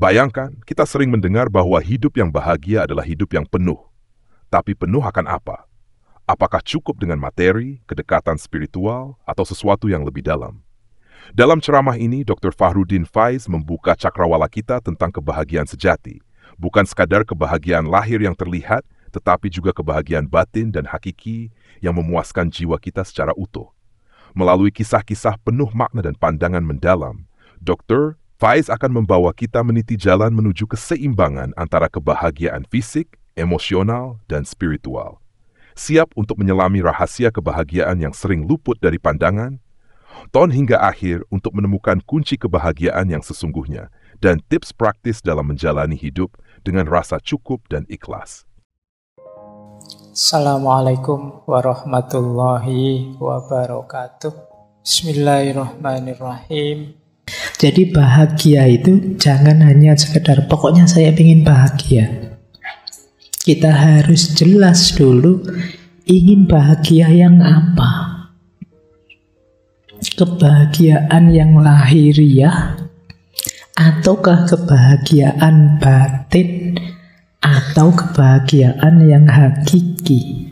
Bayangkan, kita sering mendengar bahwa hidup yang bahagia adalah hidup yang penuh. Tapi penuh akan apa? Apakah cukup dengan materi, kedekatan spiritual, atau sesuatu yang lebih dalam? Dalam ceramah ini, Dr. Fahrudin Faiz membuka cakrawala kita tentang kebahagiaan sejati. Bukan sekadar kebahagiaan lahir yang terlihat, tetapi juga kebahagiaan batin dan hakiki yang memuaskan jiwa kita secara utuh. Melalui kisah-kisah penuh makna dan pandangan mendalam, Dr. Faiz akan membawa kita meniti jalan menuju keseimbangan antara kebahagiaan fisik, emosional, dan spiritual. Siap untuk menyelami rahasia kebahagiaan yang sering luput dari pandangan? Tonton hingga akhir untuk menemukan kunci kebahagiaan yang sesungguhnya dan tips praktis dalam menjalani hidup dengan rasa cukup dan ikhlas. Assalamualaikum warahmatullahi wabarakatuh. Bismillahirrahmanirrahim. Jadi bahagia itu jangan hanya sekedar pokoknya saya ingin bahagia. Kita harus jelas dulu ingin bahagia yang apa. Kebahagiaan yang lahiriah ataukah kebahagiaan batin atau kebahagiaan yang hakiki.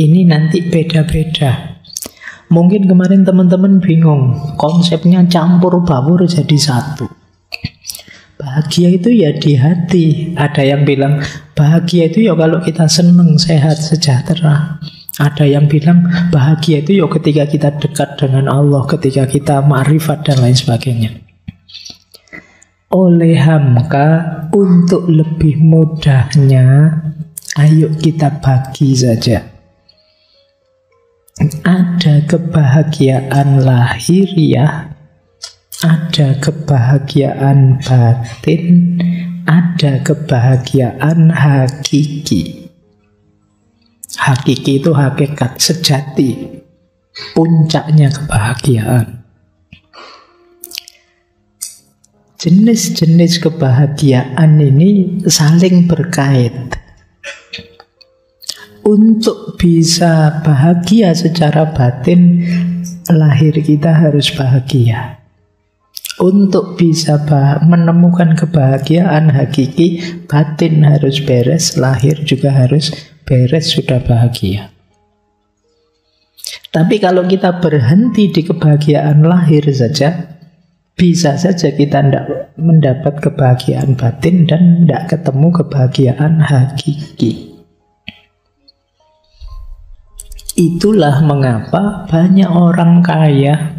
Ini nanti beda-beda. Mungkin kemarin teman-teman bingung, konsepnya campur baur jadi satu. Bahagia itu ya di hati. Ada yang bilang bahagia itu ya kalau kita senang, sehat, sejahtera. Ada yang bilang bahagia itu ya ketika kita dekat dengan Allah, ketika kita ma'rifat dan lain sebagainya. Oleh hamka, untuk lebih mudahnya, ayo kita bagi saja. Ada kebahagiaan lahiriah, ada kebahagiaan batin, ada kebahagiaan hakiki. Hakiki itu hakikat sejati, puncaknya kebahagiaan. Jenis-jenis kebahagiaan ini saling berkait. Untuk bisa bahagia secara batin, lahir kita harus bahagia. Untuk bisa menemukan kebahagiaan hakiki, batin harus beres, lahir juga harus beres, sudah bahagia. Tapi kalau kita berhenti di kebahagiaan lahir saja, bisa saja kita tidak mendapat kebahagiaan batin dan tidak ketemu kebahagiaan hakiki. Itulah mengapa banyak orang kaya,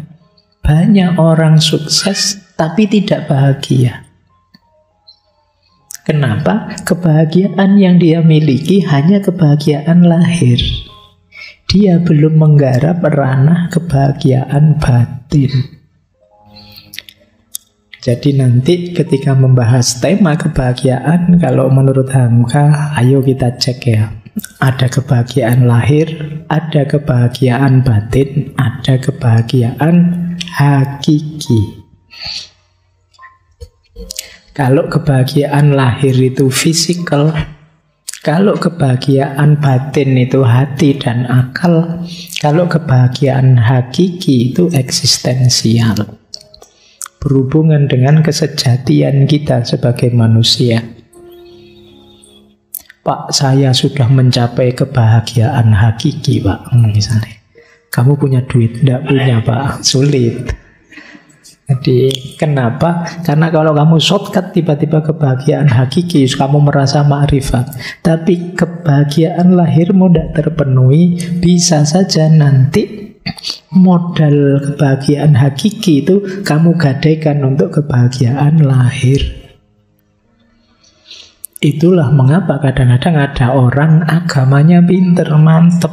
banyak orang sukses, tapi tidak bahagia. Kenapa? Kebahagiaan yang dia miliki hanya kebahagiaan lahir. Dia belum menggarap ranah kebahagiaan batin. Jadi nanti ketika membahas tema kebahagiaan, kalau menurut Hamka, ayo kita cek ya. Ada kebahagiaan lahir, ada kebahagiaan batin, ada kebahagiaan hakiki. Kalau kebahagiaan lahir itu fisikal, kalau kebahagiaan batin itu hati dan akal, kalau kebahagiaan hakiki itu eksistensial. Berhubungan dengan kesejatian kita sebagai manusia. Pak, saya sudah mencapai kebahagiaan hakiki, Pak. Misalnya, kamu punya duit? Tidak punya, Pak. Sulit. Jadi, kenapa? Karena kalau kamu shortcut tiba-tiba kebahagiaan hakiki, kamu merasa ma'rifat. Tapi kebahagiaan lahirmu tidak terpenuhi, bisa saja nanti modal kebahagiaan hakiki itu kamu gadaikan untuk kebahagiaan lahir. Itulah mengapa kadang-kadang ada orang agamanya pinter, mantep,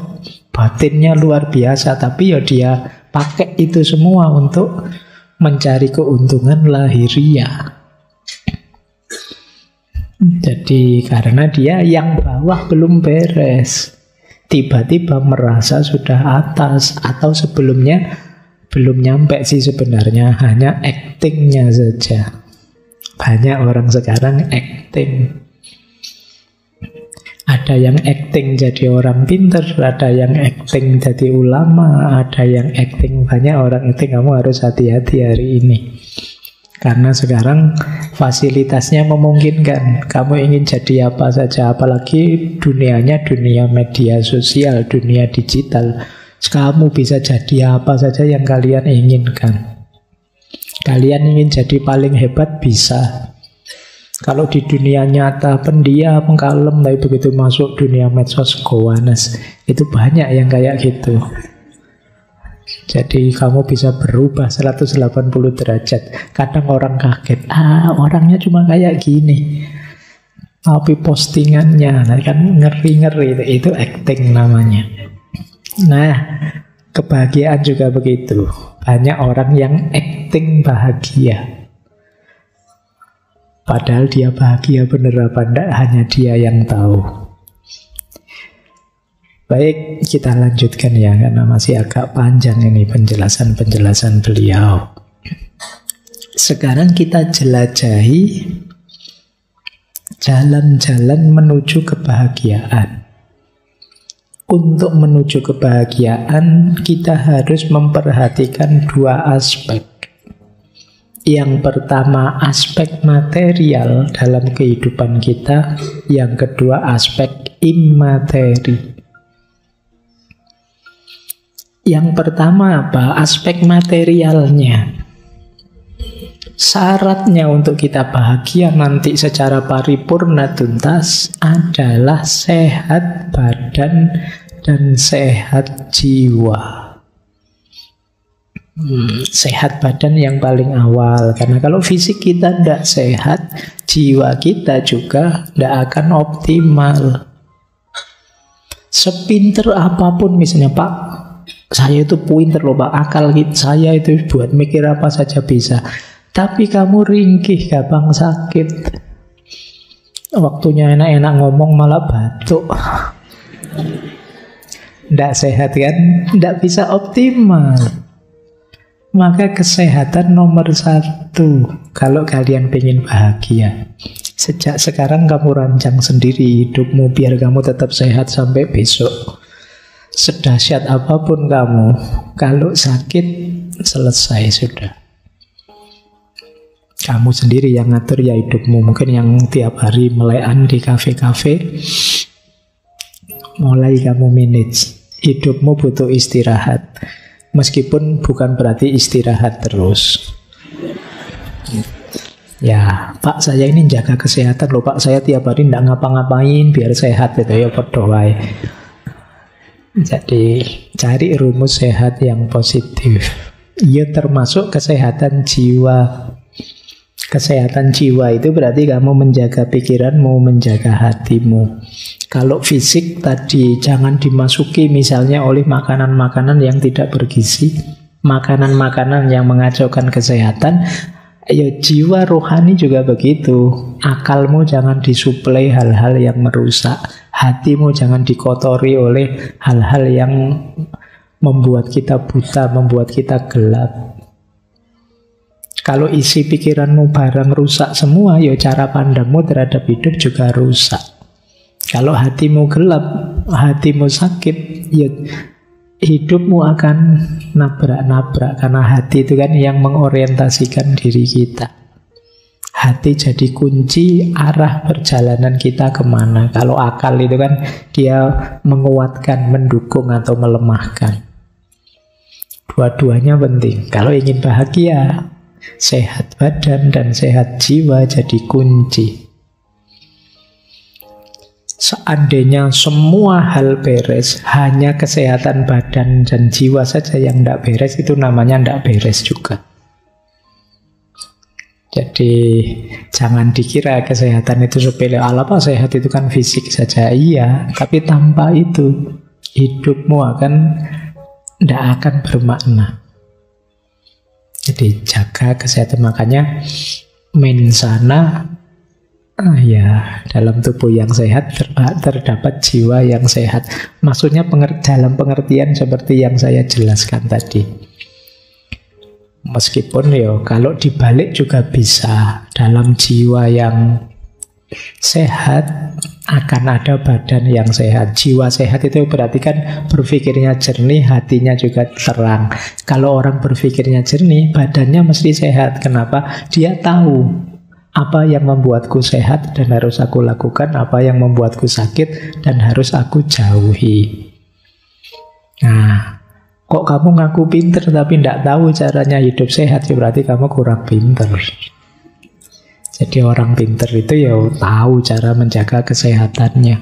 batinnya luar biasa, tapi ya dia pakai itu semua untuk mencari keuntungan lahiriah. Jadi karena dia yang bawah belum beres, tiba-tiba merasa sudah atas, atau sebelumnya belum nyampe sih sebenarnya, hanya actingnya saja. Banyak orang sekarang acting. Ada yang acting jadi orang pinter, ada yang acting jadi ulama, ada yang acting, banyak orang acting. Kamu harus hati-hati hari ini. Karena sekarang fasilitasnya memungkinkan. Kamu ingin jadi apa saja, apalagi dunianya dunia media sosial, dunia digital. Kamu bisa jadi apa saja yang kalian inginkan. Kalian ingin jadi paling hebat, bisa. Kalau di dunia nyata pendiam, kalem, tapi begitu masuk dunia medsos, gowanes. Itu banyak yang kayak gitu. Jadi kamu bisa berubah 180 derajat. Kadang orang kaget, orangnya cuma kayak gini, tapi postingannya kan ngeri-ngeri. Itu acting namanya. Nah, kebahagiaan juga begitu. Banyak orang yang acting bahagia, padahal dia bahagia bener apa enggak, hanya dia yang tahu. Baik, kita lanjutkan ya, karena masih agak panjang ini penjelasan-penjelasan beliau. Sekarang kita jelajahi jalan-jalan menuju kebahagiaan. Untuk menuju kebahagiaan, kita harus memperhatikan dua aspek. Yang pertama, aspek material dalam kehidupan kita. Yang kedua, aspek immateri. Yang pertama apa? Aspek materialnya. Syaratnya untuk kita bahagia nanti secara paripurna tuntas adalah sehat badan dan sehat jiwa. Sehat badan yang paling awal, karena kalau fisik kita tidak sehat, jiwa kita juga tidak akan optimal. Sepinter apapun misalnya, Pak, saya itu pinter loh Pak, akal saya itu buat mikir apa saja bisa. Tapi kamu ringkih, gampang sakit. Waktunya enak-enak ngomong malah batuk. Tidak sehat kan? Tidak bisa optimal. Maka kesehatan nomor satu kalau kalian pengen bahagia. Sejak sekarang kamu rancang sendiri hidupmu biar kamu tetap sehat sampai besok. Sedahsyat apapun kamu, kalau sakit selesai sudah. Kamu sendiri yang ngatur ya hidupmu. Mungkin yang tiap hari melekan di kafe-kafe, mulai kamu manage. Hidupmu butuh istirahat. Meskipun bukan berarti istirahat terus. Ya, Pak, saya ini jaga kesehatan loh Pak. Saya tiap hari tidak ngapa-ngapain biar sehat gitu ya, berdoa. Jadi cari rumus sehat yang positif. Ya termasuk kesehatan jiwa. Kesehatan jiwa itu berarti kamu menjaga pikiranmu, menjaga hatimu. Kalau fisik tadi jangan dimasuki misalnya oleh makanan-makanan yang tidak bergizi, makanan-makanan yang mengacaukan kesehatan. Ya jiwa rohani juga begitu. Akalmu jangan disuplai hal-hal yang merusak. Hatimu jangan dikotori oleh hal-hal yang membuat kita buta, membuat kita gelap. Kalau isi pikiranmu barang rusak semua, ya cara pandangmu terhadap hidup juga rusak. Kalau hatimu gelap, hatimu sakit, ya hidupmu akan nabrak-nabrak. Karena hati itu kan yang mengorientasikan diri kita. Hati jadi kunci arah perjalanan kita kemana. Kalau akal itu kan dia menguatkan, mendukung atau melemahkan. Dua-duanya penting. Kalau ingin bahagia, sehat badan dan sehat jiwa jadi kunci. Seandainya semua hal beres, hanya kesehatan badan dan jiwa saja yang tidak beres, itu namanya tidak beres juga. Jadi jangan dikira kesehatan itu sepele. Apa sehat itu kan fisik saja. Iya, tapi tanpa itu hidupmu tidak akan bermakna. Jadi jaga kesehatan, makanya mensana, ya dalam tubuh yang sehat terdapat jiwa yang sehat. Maksudnya dalam pengertian seperti yang saya jelaskan tadi. Meskipun ya kalau dibalik juga bisa, dalam jiwa yang sehat akan ada badan yang sehat. Jiwa sehat itu berarti kan berpikirnya jernih, hatinya juga terang. Kalau orang berpikirnya jernih, badannya mesti sehat. Kenapa? Dia tahu apa yang membuatku sehat dan harus aku lakukan, apa yang membuatku sakit dan harus aku jauhi. Nah, kok kamu ngaku pinter tapi tidak tahu caranya hidup sehat, ya berarti kamu kurang pinter. Jadi orang pinter itu ya tahu cara menjaga kesehatannya.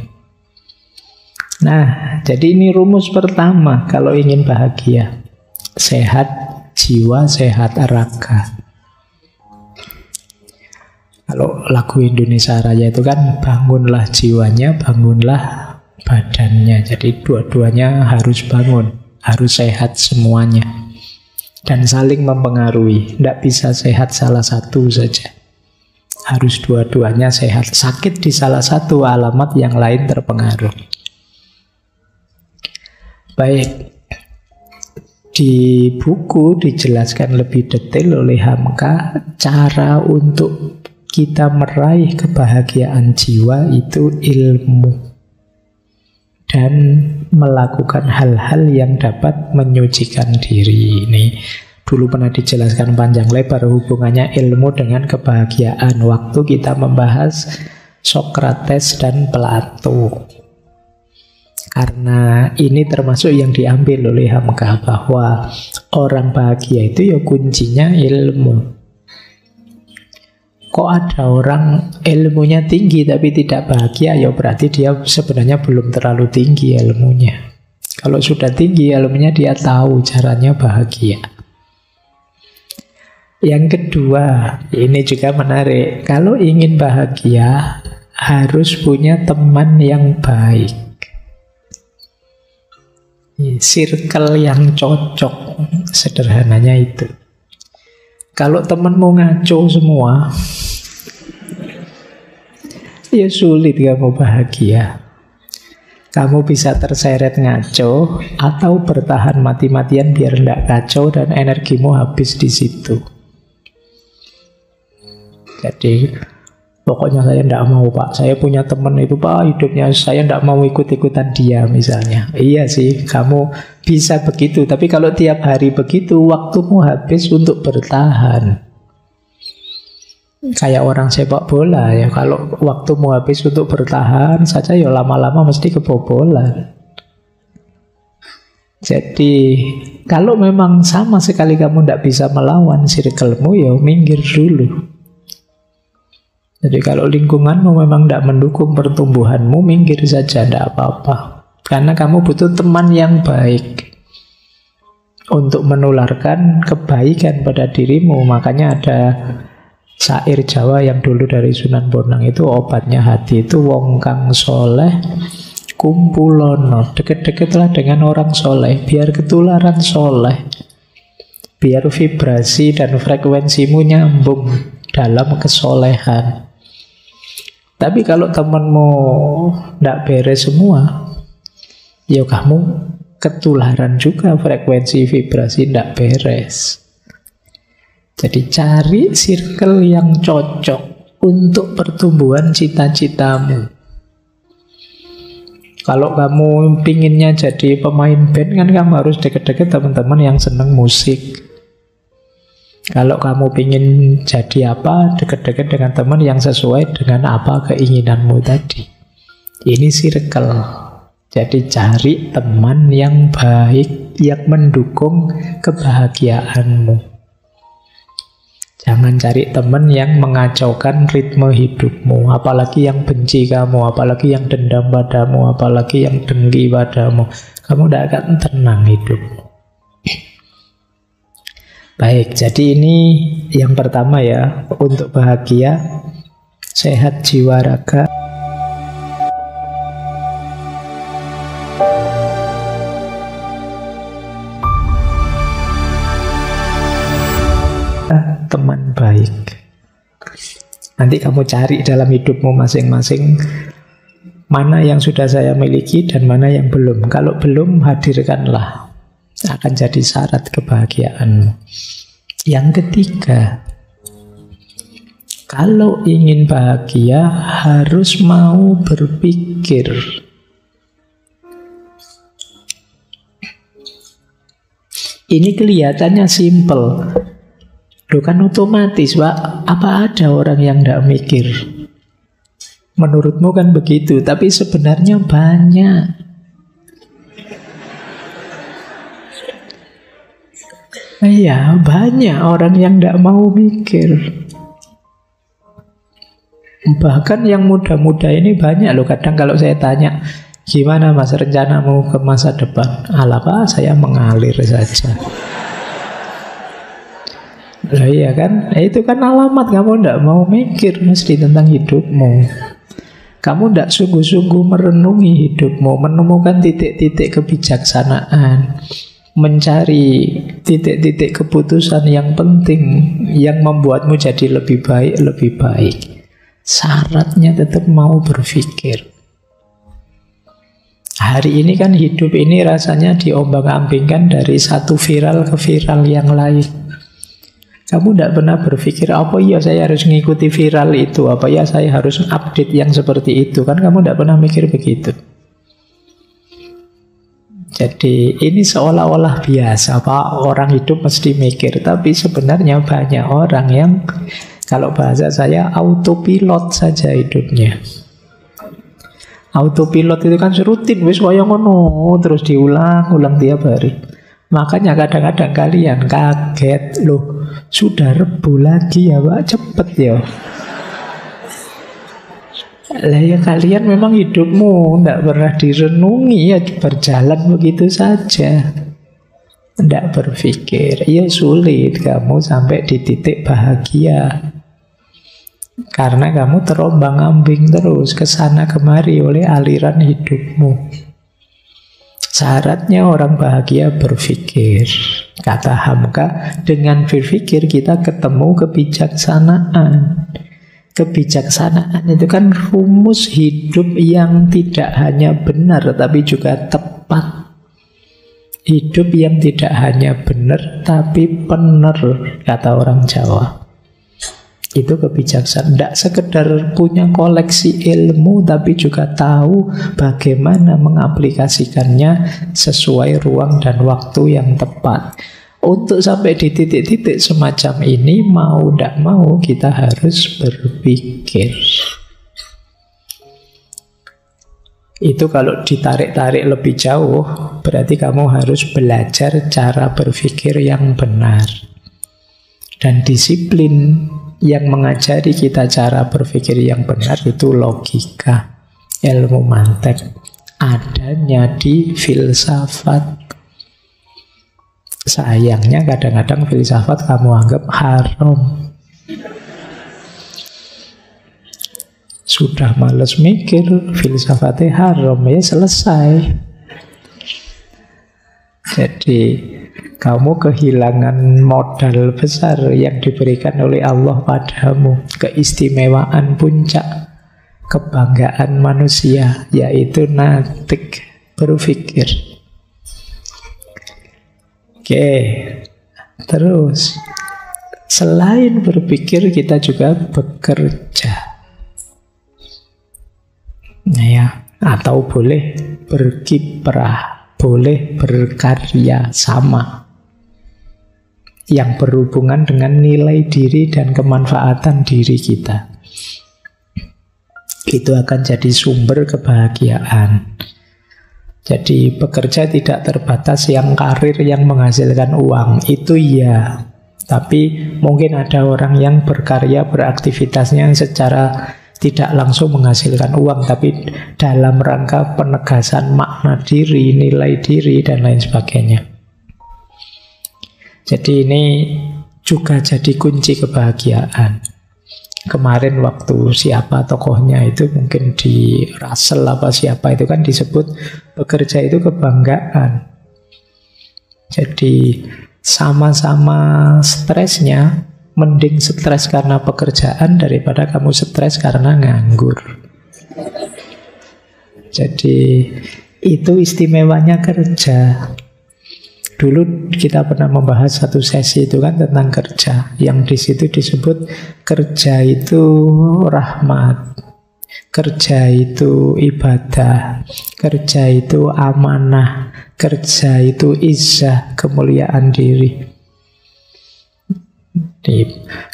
Nah, jadi ini rumus pertama kalau ingin bahagia. Sehat jiwa, sehat raga. Kalau lagu Indonesia Raya itu kan bangunlah jiwanya, bangunlah badannya. Jadi dua-duanya harus bangun, harus sehat semuanya. Dan saling mempengaruhi. Tidak bisa sehat salah satu saja. Harus dua-duanya sehat. Sakit di salah satu, alamat yang lain terpengaruh. Baik. Di buku dijelaskan lebih detail oleh Hamka cara untuk kita meraih kebahagiaan jiwa itu ilmu dan melakukan hal-hal yang dapat menyucikan diri. Ini dulu pernah dijelaskan panjang lebar hubungannya ilmu dengan kebahagiaan waktu kita membahas Sokrates dan Plato. Karena ini termasuk yang diambil oleh Hamka bahwa orang bahagia itu ya kuncinya ilmu. Kok ada orang ilmunya tinggi tapi tidak bahagia, ya berarti dia sebenarnya belum terlalu tinggi ilmunya. Kalau sudah tinggi ilmunya, dia tahu caranya bahagia. Yang kedua, ini juga menarik. Kalau ingin bahagia, harus punya teman yang baik. Circle yang cocok, sederhananya itu. Kalau temanmu ngaco semua, ya sulit kamu bahagia. Kamu bisa terseret ngaco atau bertahan mati-matian biar tidak kacau dan energimu habis di situ. Jadi pokoknya saya tidak mau Pak, saya punya teman itu Pak, hidupnya saya tidak mau ikut-ikutan dia misalnya. Iya sih, kamu bisa begitu, tapi kalau tiap hari begitu, waktumu habis untuk bertahan. Kayak orang sepak bola ya, kalau waktumu habis untuk bertahan saja ya lama-lama mesti kebobolan. Jadi kalau memang sama sekali kamu tidak bisa melawan circlemu, ya minggir dulu. Jadi kalau lingkunganmu memang tidak mendukung pertumbuhanmu, minggir saja, tidak apa-apa. Karena kamu butuh teman yang baik untuk menularkan kebaikan pada dirimu. Makanya ada syair Jawa yang dulu dari Sunan Bonang itu, obatnya hati itu wong kang soleh kumpulono. Deket-deketlah dengan orang soleh, biar ketularan soleh, biar vibrasi dan frekuensimu nyambung dalam kesolehan. Tapi kalau temanmu tidak beres semua, ya kamu ketularan juga, frekuensi vibrasi tidak beres. Jadi cari circle yang cocok untuk pertumbuhan cita-citamu. Kalau kamu pinginnya jadi pemain band, kan kamu harus deket-deket teman-teman yang seneng musik. Kalau kamu pingin jadi apa, deket-deket dengan teman yang sesuai dengan apa keinginanmu tadi. Ini circle. Jadi cari teman yang baik, yang mendukung kebahagiaanmu. Jangan cari teman yang mengacaukan ritme hidupmu, apalagi yang benci kamu, apalagi yang dendam padamu, apalagi yang dengki padamu. Kamu tidak akan tenang hidupmu. Baik, jadi ini yang pertama ya, untuk bahagia, sehat jiwa raga. Teman baik. Nanti kamu cari dalam hidupmu masing-masing mana yang sudah saya miliki dan mana yang belum. Kalau belum, hadirkanlah. Akan jadi syarat kebahagiaanmu. Yang ketiga, Kalau ingin bahagia harus mau berpikir. Ini kelihatannya simpel. Loh kan otomatis, Pak. Apa ada orang yang tidak mikir? Menurutmu kan begitu, tapi sebenarnya banyak. Iya, banyak orang yang tidak mau mikir. Bahkan yang muda-muda ini banyak loh. Kadang kalau saya tanya, gimana mas rencanamu ke masa depan? Alah Pak, saya mengalir saja. Lah iya kan, itu kan alamat kamu tidak mau mikir mesti tentang hidupmu. Kamu tidak sungguh-sungguh merenungi hidupmu, menemukan titik-titik kebijaksanaan, mencari titik-titik keputusan yang penting yang membuatmu jadi lebih baik, lebih baik. Syaratnya tetap mau berpikir. Hari ini kan hidup ini rasanya diombang-ambingkan dari satu viral ke viral yang lain. Kamu tidak pernah berpikir, apa ya saya harus mengikuti viral itu, apa ya saya harus update yang seperti itu. Kan kamu tidak pernah mikir begitu. Jadi ini seolah-olah biasa, Pak, orang hidup mesti mikir. Tapi sebenarnya banyak orang yang, kalau bahasa saya, autopilot saja hidupnya. Autopilot itu kan rutin, wis kaya ngono, terus diulang-ulang tiap hari. Makanya kadang-kadang kalian kaget, loh sudah Rebu lagi ya Pak, cepet ya. Lah ya kalian memang hidupmu tidak pernah direnungi, ya berjalan begitu saja. Tidak berpikir, ya sulit kamu sampai di titik bahagia. Karena kamu terombang-ambing terus kesana kemari oleh aliran hidupmu. Syaratnya orang bahagia berpikir. Kata Hamka, dengan berpikir kita ketemu kebijaksanaan. Kebijaksanaan itu kan rumus hidup yang tidak hanya benar tapi juga tepat. Hidup yang tidak hanya benar tapi benar, kata orang Jawa. Itu kebijaksanaan. Tidak sekedar punya koleksi ilmu, tapi juga tahu bagaimana mengaplikasikannya sesuai ruang dan waktu yang tepat. Untuk sampai di titik-titik semacam ini, mau tidak mau kita harus berpikir. Itu kalau ditarik-tarik lebih jauh, berarti kamu harus belajar cara berpikir yang benar. Dan disiplin yang mengajari kita cara berpikir yang benar itu logika, ilmu mantek, adanya di filsafat. Sayangnya kadang-kadang filsafat kamu anggap haram. Sudah males mikir, filsafatnya haram, ya selesai. Jadi kamu kehilangan modal besar yang diberikan oleh Allah padamu, keistimewaan puncak kebanggaan manusia, yaitu natik, berpikir. Oke, terus selain berpikir kita juga bekerja. Nah ya, atau boleh berkiprah, boleh berkarya sama, yang berhubungan dengan nilai diri dan kemanfaatan diri kita. Itu akan jadi sumber kebahagiaan. Jadi bekerja tidak terbatas yang karir yang menghasilkan uang, itu ya. Tapi mungkin ada orang yang berkarya, beraktivitasnya secara tidak langsung menghasilkan uang, tapi dalam rangka penegasan makna diri, nilai diri, dan lain sebagainya. Jadi ini juga jadi kunci kebahagiaan. Kemarin waktu siapa tokohnya itu, mungkin di Russell apa siapa itu kan disebut bekerja itu kebanggaan. Jadi sama-sama stresnya, mending stres karena pekerjaan daripada kamu stres karena nganggur. Jadi itu istimewanya kerja. Dulu kita pernah membahas satu sesi itu kan tentang kerja, yang di situ disebut kerja itu rahmat, kerja itu ibadah, kerja itu amanah, kerja itu izzah, kemuliaan diri.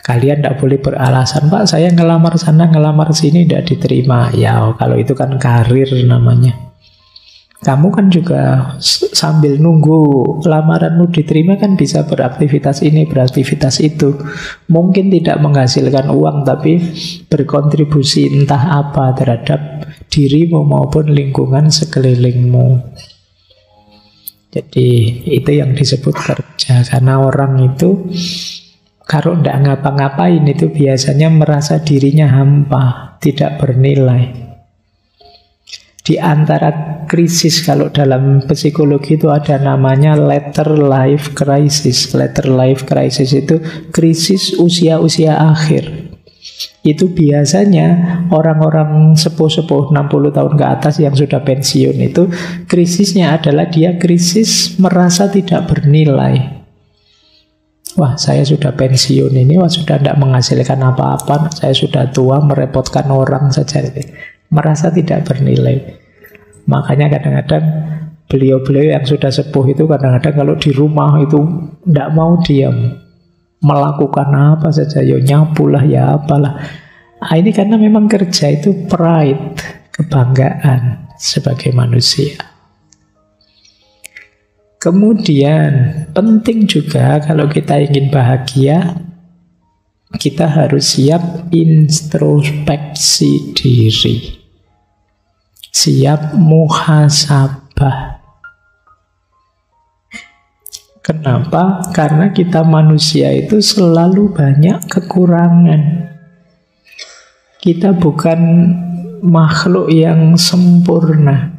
Kalian tidak boleh beralasan, Pak saya ngelamar sana, ngelamar sini tidak diterima. Ya kalau itu kan karir namanya. Kamu kan juga sambil nunggu lamaranmu diterima kan bisa beraktivitas ini, beraktivitas itu. Mungkin tidak menghasilkan uang, tapi berkontribusi entah apa terhadap dirimu maupun lingkungan sekelilingmu. Jadi itu yang disebut kerja. Karena orang itu kalau tidak ngapa-ngapain itu biasanya merasa dirinya hampa, tidak bernilai. Di antara krisis, kalau dalam psikologi itu ada namanya later life crisis. Later life crisis itu krisis usia-usia akhir. Itu biasanya orang-orang sepuh-sepuh 60 tahun ke atas yang sudah pensiun itu krisisnya adalah dia krisis merasa tidak bernilai. Wah saya sudah pensiun ini, wah sudah tidak menghasilkan apa-apa, saya sudah tua merepotkan orang saja. Merasa tidak bernilai. Makanya kadang-kadang beliau-beliau yang sudah sepuh itu kadang-kadang kalau di rumah itu tidak mau diam, melakukan apa saja, ya nyapu lah, ya apalah. Ini karena memang kerja itu pride, kebanggaan sebagai manusia. Kemudian penting juga kalau kita ingin bahagia, kita harus siap introspeksi diri, siap muhasabah. Kenapa? Karena kita manusia itu selalu banyak kekurangan. Kita bukan makhluk yang sempurna.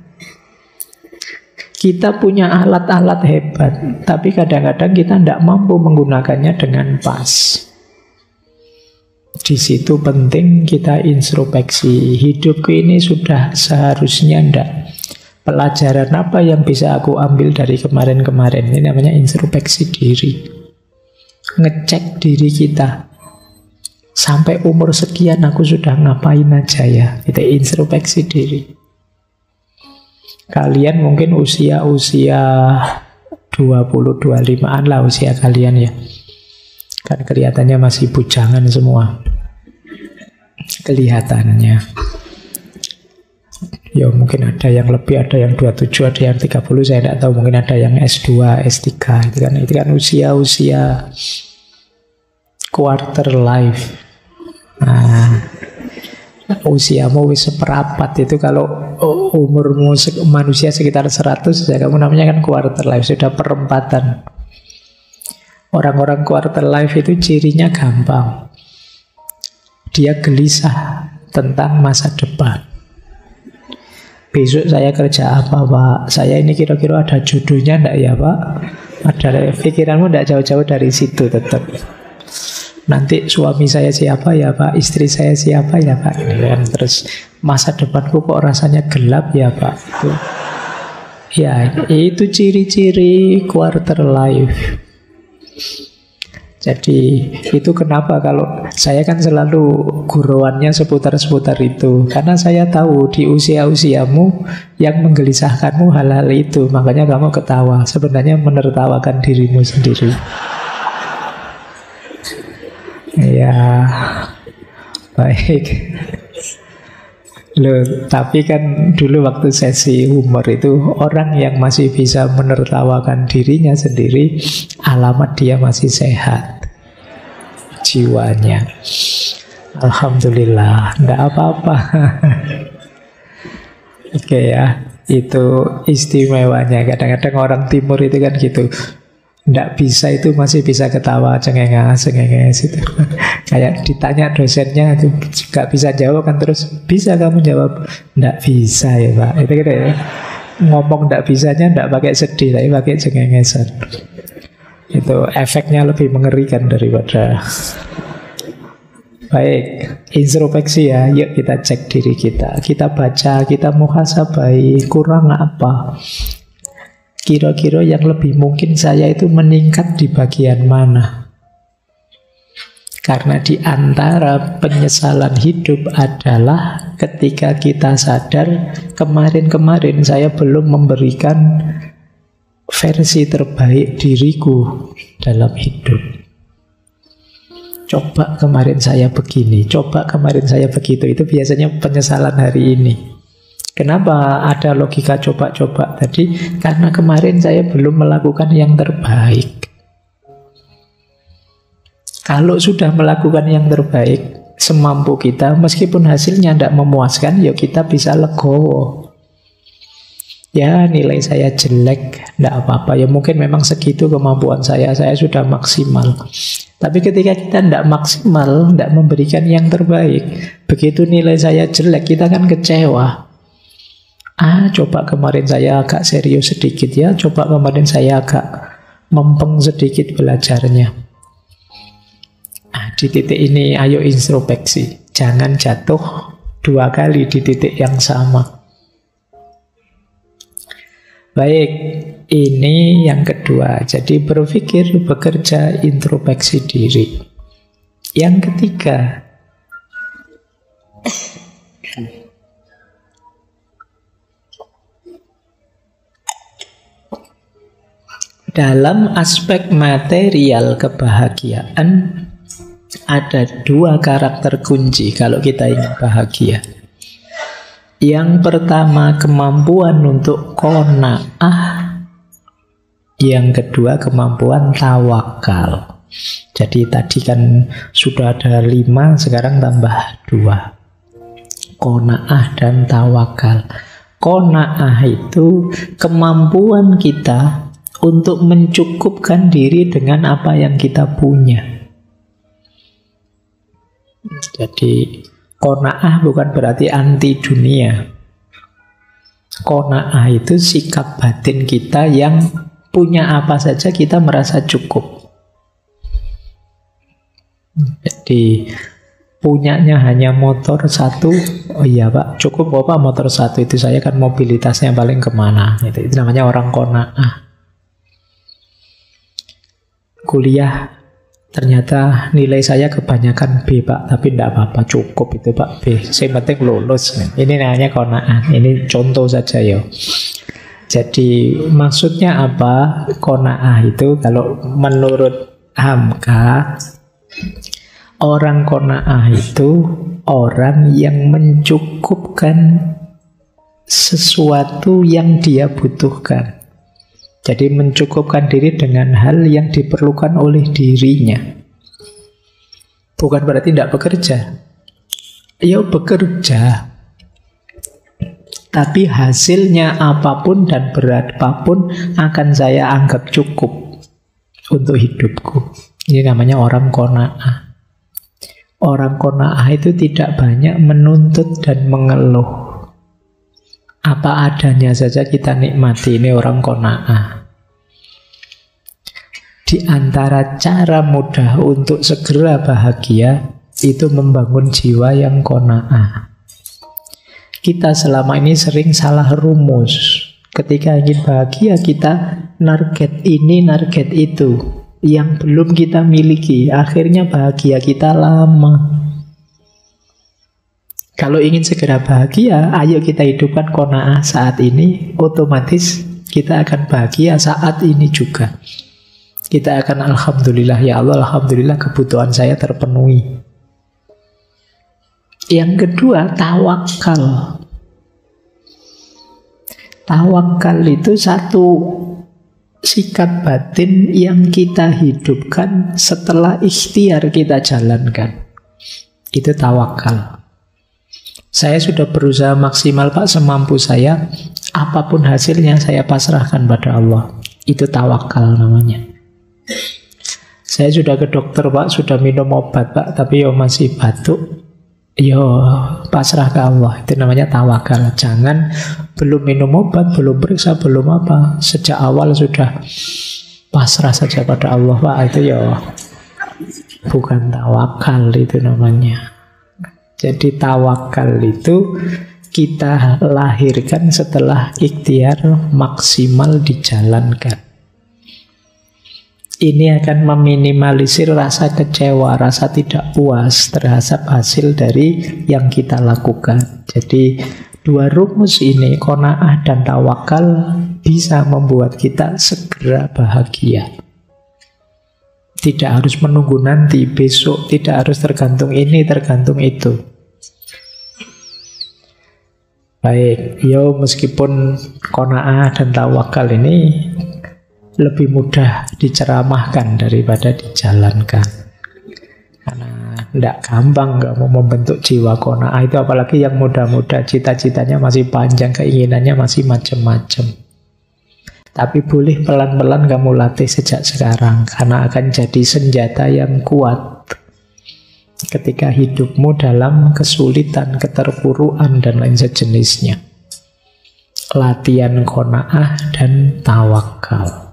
Kita punya alat-alat hebat, tapi kadang-kadang kita tidak mampu menggunakannya dengan pas. Di situ penting kita introspeksi. Hidupku ini sudah seharusnya ndak. Pelajaran apa yang bisa aku ambil dari kemarin-kemarin? Ini namanya introspeksi diri. Ngecek diri kita. Sampai umur sekian aku sudah ngapain aja ya? Kita introspeksi diri. Kalian mungkin usia-usia 20-25an lah usia kalian ya. Kan kelihatannya masih bujangan semua. Kelihatannya. Ya mungkin ada yang lebih, ada yang 27, ada yang 30, saya tidak tahu. Mungkin ada yang S2, S3. Itu kan usia-usia quarter life. Nah, usiamu wis seperapat itu kalau umurmu manusia sekitar 100 ya kamu namanya kan quarter life, sudah perempatan. Orang-orang quarter life itu cirinya gampang. Dia gelisah tentang masa depan. Besok saya kerja apa Pak? Saya ini kira-kira ada jodohnya enggak ya Pak? Ada pikiranmu enggak jauh-jauh dari situ tetap. Nanti suami saya siapa ya Pak? Istri saya siapa ya Pak? Ini kan terus masa depanku kok rasanya gelap ya Pak? Ya itu ciri-ciri quarter life. Jadi itu kenapa kalau saya kan selalu guruannya seputar-seputar itu. Karena saya tahu di usia-usiamu yang menggelisahkanmu hal-hal itu. Makanya kamu ketawa. Sebenarnya menertawakan dirimu sendiri. Ya, baik. Loh, tapi kan dulu waktu sesi humor itu orang yang masih bisa menertawakan dirinya sendiri, alamat dia masih sehat jiwanya. Alhamdulillah, enggak apa-apa. Oke ya, itu istimewanya. Kadang-kadang orang timur itu kan gitu. Nggak bisa itu masih bisa ketawa cengenges itu. Kayak ditanya dosennya itu nggak bisa jawab kan terus bisa kamu jawab nggak bisa ya Pak. Itu gitu ya. Ngomong nggak bisanya nggak pakai sedih tapi pakai cengengesan. Itu efeknya lebih mengerikan daripada. Baik, introspeksi ya. Yuk kita cek diri kita. Kita baca, kita muhasabai kurang apa. Kira-kira yang lebih mungkin saya itu meningkat di bagian mana? Karena di antara penyesalan hidup adalah ketika kita sadar kemarin-kemarin saya belum memberikan versi terbaik diriku dalam hidup. Coba kemarin saya begini, coba kemarin saya begitu. Itu biasanya penyesalan hari ini. Kenapa ada logika coba-coba tadi? Karena kemarin saya belum melakukan yang terbaik. Kalau sudah melakukan yang terbaik semampu kita, meskipun hasilnya tidak memuaskan, ya kita bisa legowo. Ya nilai saya jelek, tidak apa-apa. Ya mungkin memang segitu kemampuan saya sudah maksimal. Tapi ketika kita tidak maksimal, tidak memberikan yang terbaik, begitu nilai saya jelek, kita kan kecewa. Coba kemarin saya agak serius sedikit ya, coba kemarin saya agak mempeng sedikit belajarnya. Di titik ini ayo introspeksi, jangan jatuh 2 kali di titik yang sama. Baik, ini yang kedua. Jadi berpikir, bekerja, introspeksi diri. Yang ketiga, dalam aspek material kebahagiaan ada 2 karakter kunci kalau kita ingin bahagia. Yang pertama kemampuan untuk qanaah, yang kedua kemampuan tawakal. Jadi tadi kan sudah ada 5, sekarang tambah 2. Qanaah dan tawakal. Qanaah itu kemampuan kita untuk mencukupkan diri dengan apa yang kita punya. Jadi qanaah bukan berarti anti dunia. Qanaah itu sikap batin kita yang punya apa saja kita merasa cukup. Jadi punyanya hanya motor 1, oh iya Pak, cukup Bapak motor 1 itu, saya kan mobilitasnya paling kemana. Itu namanya orang qanaah. Kuliah ternyata nilai saya kebanyakan B Pak, tapi tidak apa-apa, cukup itu Pak B, saya penting lulus. Ini namanya qanaah. Ini contoh saja ya. Jadi maksudnya apa? Qanaah itu kalau menurut Hamka, orang qanaah itu orang yang mencukupkan sesuatu yang dia butuhkan. Jadi mencukupkan diri dengan hal yang diperlukan oleh dirinya. Bukan berarti tidak bekerja. Ya bekerja. Tapi hasilnya apapun dan berapapun akan saya anggap cukup untuk hidupku. Ini namanya orang qanaah. Orang qanaah itu tidak banyak menuntut dan mengeluh. Apa adanya saja kita nikmati. Ini orang qanaah. Di antara cara mudah untuk segera bahagia itu membangun jiwa yang qanaah. Kita selama ini sering salah rumus. Ketika ingin bahagia kita target ini, target itu yang belum kita miliki. Akhirnya bahagia kita lama. Kalau ingin segera bahagia, ayo kita hidupkan qanaah saat ini. Otomatis kita akan bahagia saat ini juga. Kita akan alhamdulillah, ya Allah, alhamdulillah kebutuhan saya terpenuhi. Yang kedua, tawakal. Tawakal itu satu sikap batin yang kita hidupkan setelah ikhtiar kita jalankan. Itu tawakal. Saya sudah berusaha maksimal Pak, semampu saya. Apapun hasilnya saya pasrahkan pada Allah. Itu tawakal namanya. Saya sudah ke dokter Pak, sudah minum obat Pak, tapi yo masih batuk. Yo pasrah ke Allah. Itu namanya tawakal. Jangan belum minum obat, belum periksa, belum apa, sejak awal sudah pasrah saja pada Allah Pak. Itu yo bukan tawakal, itu namanya. Jadi tawakal itu kita lahirkan setelah ikhtiar maksimal dijalankan. Ini akan meminimalisir rasa kecewa, rasa tidak puas terhadap hasil dari yang kita lakukan. Jadi dua rumus ini, qanaah dan tawakal, bisa membuat kita segera bahagia. Tidak harus menunggu nanti, besok, tidak harus tergantung ini, tergantung itu. Baik, meskipun qanaah dan tawakal ini lebih mudah diceramahkan daripada dijalankan. Karena tidak gampang kamu membentuk jiwa qanaah itu, apalagi yang muda-muda, cita-citanya masih panjang, keinginannya masih macam-macam. Tapi boleh pelan-pelan kamu latih sejak sekarang, karena akan jadi senjata yang kuat ketika hidupmu dalam kesulitan, keterpurukan, dan lain sejenisnya. Latihan qanaah dan tawakal.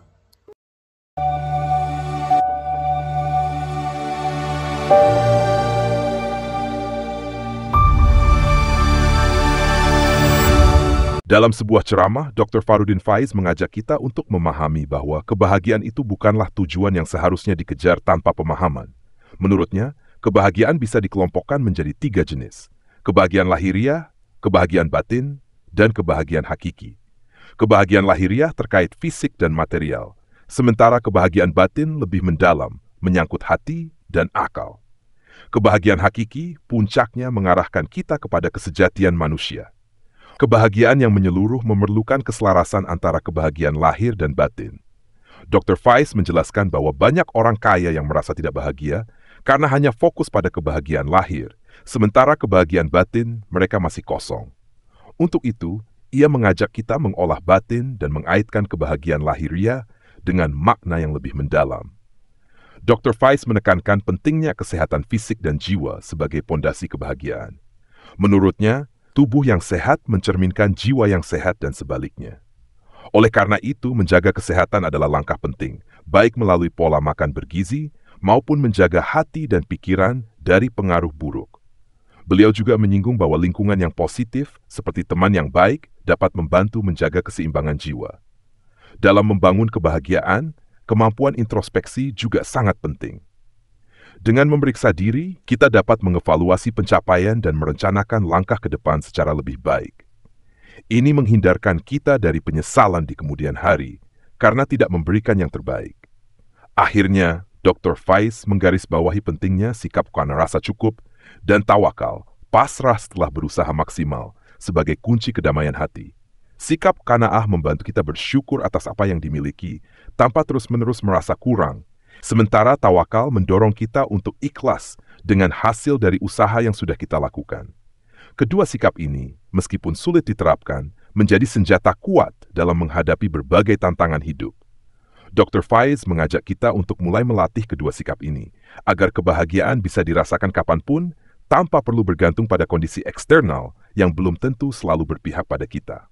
Dalam sebuah ceramah, Dr. Farudin Faiz mengajak kita untuk memahami bahwa kebahagiaan itu bukanlah tujuan yang seharusnya dikejar tanpa pemahaman. Menurutnya, kebahagiaan bisa dikelompokkan menjadi 3 jenis: kebahagiaan lahiriah, kebahagiaan batin, dan kebahagiaan hakiki. Kebahagiaan lahiriah terkait fisik dan material, sementara kebahagiaan batin lebih mendalam, menyangkut hati dan akal. Kebahagiaan hakiki puncaknya mengarahkan kita kepada kesejatian manusia. Kebahagiaan yang menyeluruh memerlukan keselarasan antara kebahagiaan lahir dan batin. Dr. Faiz menjelaskan bahwa banyak orang kaya yang merasa tidak bahagia karena hanya fokus pada kebahagiaan lahir, sementara kebahagiaan batin mereka masih kosong. Untuk itu, ia mengajak kita mengolah batin dan mengaitkan kebahagiaan lahiriah dengan makna yang lebih mendalam. Dr. Faiz menekankan pentingnya kesehatan fisik dan jiwa sebagai pondasi kebahagiaan. Menurutnya, tubuh yang sehat mencerminkan jiwa yang sehat dan sebaliknya. Oleh karena itu, menjaga kesehatan adalah langkah penting, baik melalui pola makan bergizi maupun menjaga hati dan pikiran dari pengaruh buruk. Beliau juga menyinggung bahwa lingkungan yang positif, seperti teman yang baik, dapat membantu menjaga keseimbangan jiwa. Dalam membangun kebahagiaan, kemampuan introspeksi juga sangat penting. Dengan memeriksa diri, kita dapat mengevaluasi pencapaian dan merencanakan langkah ke depan secara lebih baik. Ini menghindarkan kita dari penyesalan di kemudian hari karena tidak memberikan yang terbaik. Akhirnya, Dr. Faiz menggarisbawahi pentingnya sikap qanaah, rasa cukup, dan tawakal, pasrah setelah berusaha maksimal, sebagai kunci kedamaian hati. Sikap qanaah membantu kita bersyukur atas apa yang dimiliki, tanpa terus-menerus merasa kurang. Sementara tawakal mendorong kita untuk ikhlas dengan hasil dari usaha yang sudah kita lakukan. Kedua sikap ini, meskipun sulit diterapkan, menjadi senjata kuat dalam menghadapi berbagai tantangan hidup. Dr. Faiz mengajak kita untuk mulai melatih kedua sikap ini, agar kebahagiaan bisa dirasakan kapanpun, tanpa perlu bergantung pada kondisi eksternal yang belum tentu selalu berpihak pada kita.